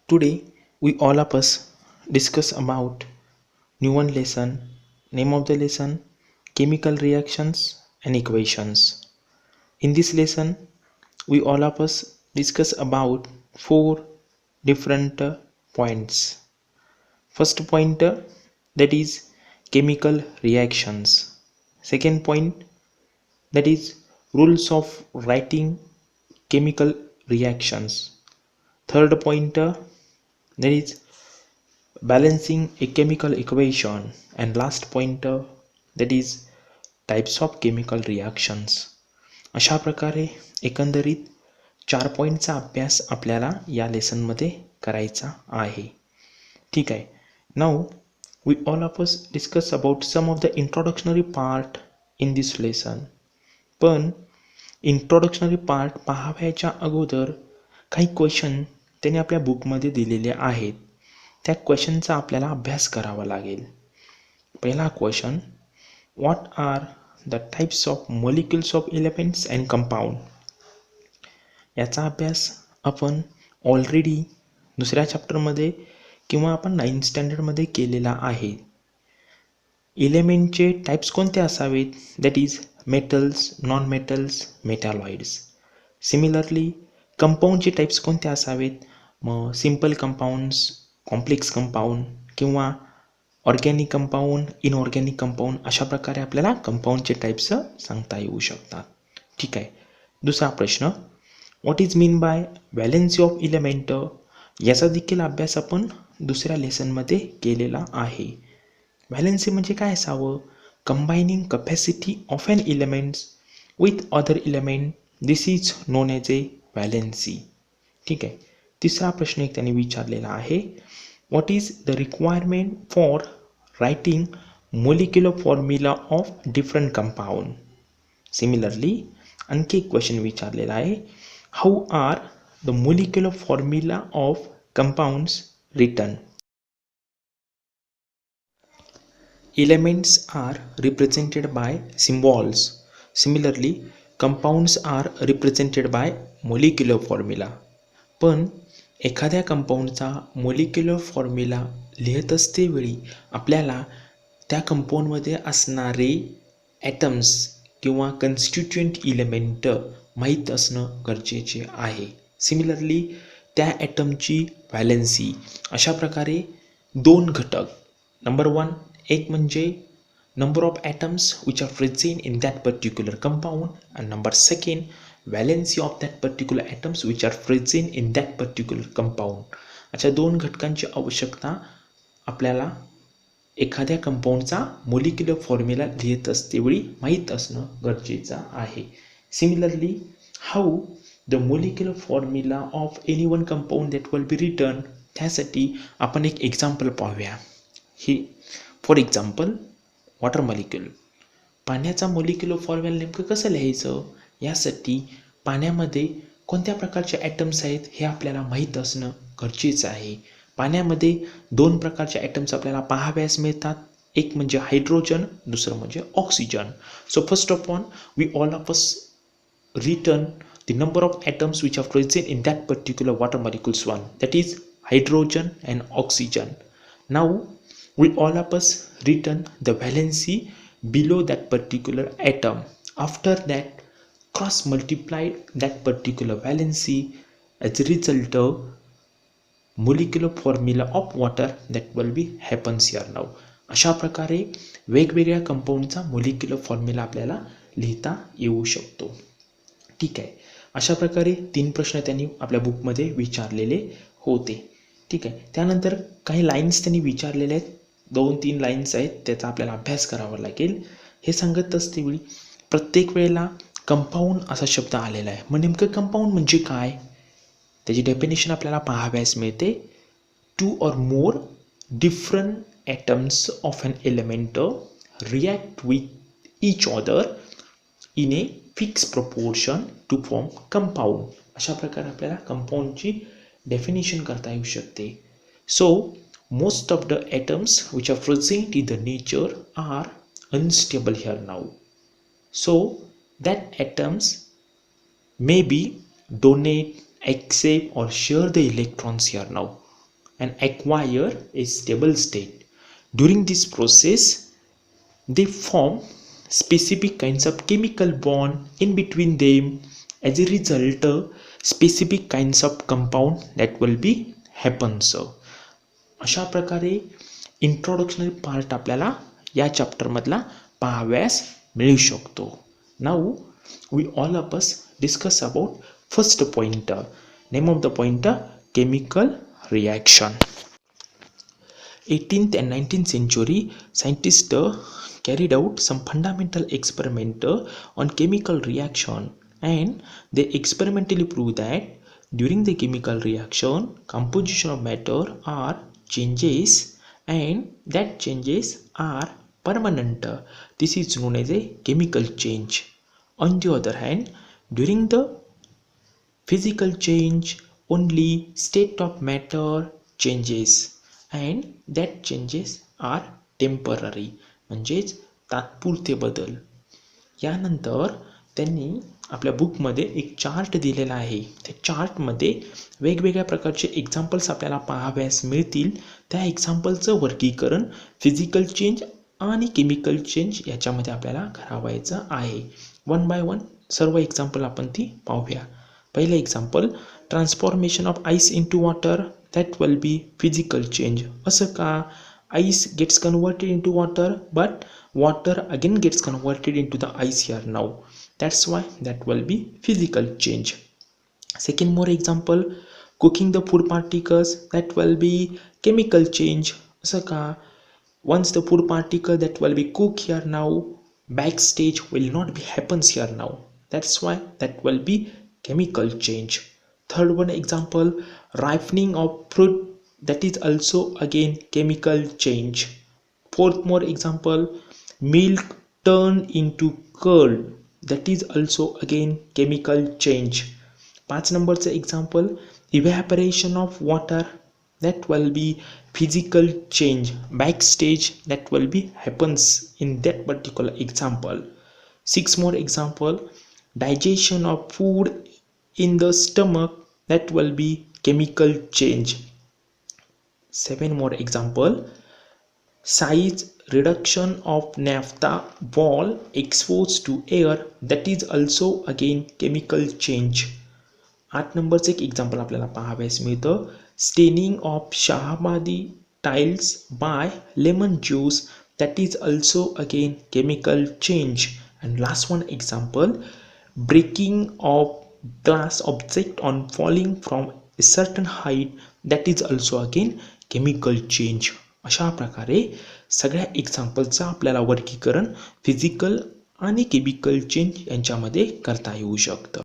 Today, we all of us discuss about new one lesson. Name of the lesson: chemical reactions and equations. In this lesson, we all of us discuss about four different points. First point, that is chemical reactions. Second point, that is rules of writing chemical reactions. Third point, that is balancing a chemical equation, and last pointer, that is types of chemical reactions. अशा प्रकारे एकंदरीत 4 पॉईंटचा अभ्यास आपल्याला या लेसनमध्ये करायचा आहे. ठीक आहे. Now we all of us discuss about some of the introductory part in this lesson. पण इंट्रोडक्शनरी पार्ट पाहावयाच्या अगोदर काही क्वेश्चन त्यांनी आपल्या बुकमध्ये दिलेले आहेत. त्या क्वेश्चनचा आपल्याला अभ्यास करावा लागेल. पहिला question: what are the types of molecules of elements and compound. याचा अभ्यास आपण ऑलरेडी दुसऱ्या चॅप्टरमध्ये किंवा आपण 9th स्टँडर्डमध्ये केलेला आहे. एलिमेंटचे टाइप्स कोणते असावेत? That is metals, non metals, metalloids. Similarly कंपाऊंडचे टाइप्स कोणते असावेत? मग सिंपल कंपाऊंड्स, कॉम्प्लेक्स कंपाऊंड किंवा ऑर्गॅनिक कंपाऊंड, इनऑर्गॅनिक कंपाऊंड, अशा प्रकारे आपल्याला कंपाऊंडचे टाइप्स सांगता येऊ शकतात. ठीक आहे. दुसरा प्रश्न: what is mean by valency of element. याचा देखील अभ्यास आपण दुसऱ्या लेसनमध्ये केलेला आहे. व्हॅलेन्सी म्हणजे काय असावं? Combining capacity of an elements with other element, this is known as a valency. ठीक आहे. तिसरा प्रश्न एक त्यांनी विचारलेला आहे: what is the requirement for writing molecular formula of different compound. Similarly आणखी एक क्वेश्चन विचारलेला आहे: how are the molecular formula of compounds written. Elements are represented by symbols. Similarly, compounds are represented by molecular formula. पण एखाद्या कंपाऊंडचा molecular formula लिहित असतेवेळी आपल्याला त्या कंपाऊंडमध्ये असणारे ॲटम्स किंवा कन्स्टिट्युएंट एलिमेंट माहीत असणं गरजेचे आहे. सिमिलरली त्या ॲटमची व्हॅलेन्सी. अशा प्रकारे दोन घटक, नंबर 1 एक म्हणजे number of atoms which are present in that particular compound, and number second valency of that particular atoms which are present in that particular compound. अशा दोन घटकांची आवश्यकता आपल्याला एखाद्या कंपाऊंडचा मोलिक्युलर फॉर्म्युला लिहित असतेवेळी माहीत असणं गरजेचं आहे. Similarly how the molecular formula of any one compound that will be written, त्यासाठी आपण एक एक्झाम्पल पाहूया. ही फॉर एक्झाम्पल वॉटर मॉलिक्यूल. पाण्याचा मोलिक्युलर फॉर्म्युला नेमकं कसं लिहायचं? यासाठी पाण्यामध्ये कोणत्या प्रकारचे ॲटम्स आहेत हे आपल्याला माहीत असणं गरजेचं आहे. पाण्यामध्ये 2 प्रकारचे ॲटम्स आपल्याला पाहाव्यास मिळतात. एक म्हणजे हायड्रोजन, दुसरं म्हणजे oxygen. So first of all we all of us return the number of atoms which are present in that particular water molecules one, that is hydrogen and oxygen. Now we all of us written the valency below that particular atom. After that cross multiplied that particular valency, as a result molecular formula of water that will be happens here now. अशा प्रकारे वेगवेगळ्या कंपाऊंडचा molecular formula आपल्याला लिहिता येऊ शकतो. ठीक आहे. अशा प्रकारे 3 प्रश्न त्यांनी आपल्या बुकमध्ये विचारलेले होते. ठीक आहे. त्यानंतर काही लाईन्स त्यांनी विचारलेले आहेत. 2-3 लाईन्स आहेत, त्याचा आपल्याला अभ्यास करावा लागेल. हे सांगत असतेवेळी प्रत्येक वेळेला कंपाऊंड असा शब्द आलेला आहे. मग नेमकं कंपाऊंड म्हणजे काय? त्याची डेफिनेशन आपल्याला पाहाव्यास मिळते: 2 or more different atoms of an element react with each other in a fixed proportion to form compound. अशा प्रकारे आपल्याला कंपाऊंडची डेफिनेशन करता येऊ शकते. So most of the atoms which are present in the nature are unstable here now. So that atoms may be donate, accept or share the electrons here now. and acquire a stable state. During this process, they form specific kinds of chemical bond in between them. As a result, specific kinds of compound that will be happens. अशा प्रकारे introductory part आपल्याला या chapter मधला पाहाव्यास मिळू शकतो. Now we all of us discuss about first pointer. Name of the pointer chemical reaction. 18th and 19th century scientists carried out some fundamental experiment on chemical reaction, and they experimentally proved that during the chemical reaction composition of matter are changes and that changes are permanent. This is known as a chemical change. On the other hand, during the physical change only state of matter changes and that changes are temporary, म्हणजेच तात्पुरते बदल. यानंतर त्यांनी आपल्या बुकमध्ये एक chart दिलेला आहे. त्या चार्टमध्ये वेगवेगळ्या प्रकारचे एक्झाम्पल्स आपल्याला पाहाव्यास मिळतील. त्या एक्झाम्पलचं वर्गीकरण फिजिकल चेंज आणि केमिकल चेंज याच्यामध्ये आपल्याला करावायचं आहे. वन बाय वन सर्व एक्झाम्पल आपण ती पाहूया. पहिलं example, transformation of ice into water, that will be physical change. असं का? ice gets converted into water but water again gets converted into the ice here now. That's why that will be physical change. Second more example, cooking the food particles, that will be chemical change. असं का? Once the food particle that will be cooked here now, backstage will not be happens here now. That's why that will be chemical change. Third one example, ripening of fruit, that is also again chemical change. Fourth more example, milk turned into curd, that is also again chemical change. 5 numberचं example, evaporation of water, that will be physical change. Backstage that will be happens in that particular example. 6 more example, digestion of food in the stomach, that will be chemical change. 7 more example, size reduction of naphtha ball exposed to air, that is also again chemical change. 8 नंबरचं एक example आपल्याला पाहाव्यास मिळतं, staining of Shahabadi tiles by lemon juice, that is also again chemical change. And last one example, breaking of glass object on falling from a certain height, that is also again chemical change. अशा प्रकारे सगळ्या एक्झाम्पलचं आपल्याला वर्गीकरण physical आणि chemical change यांच्यामध्ये करता येऊ शकतं.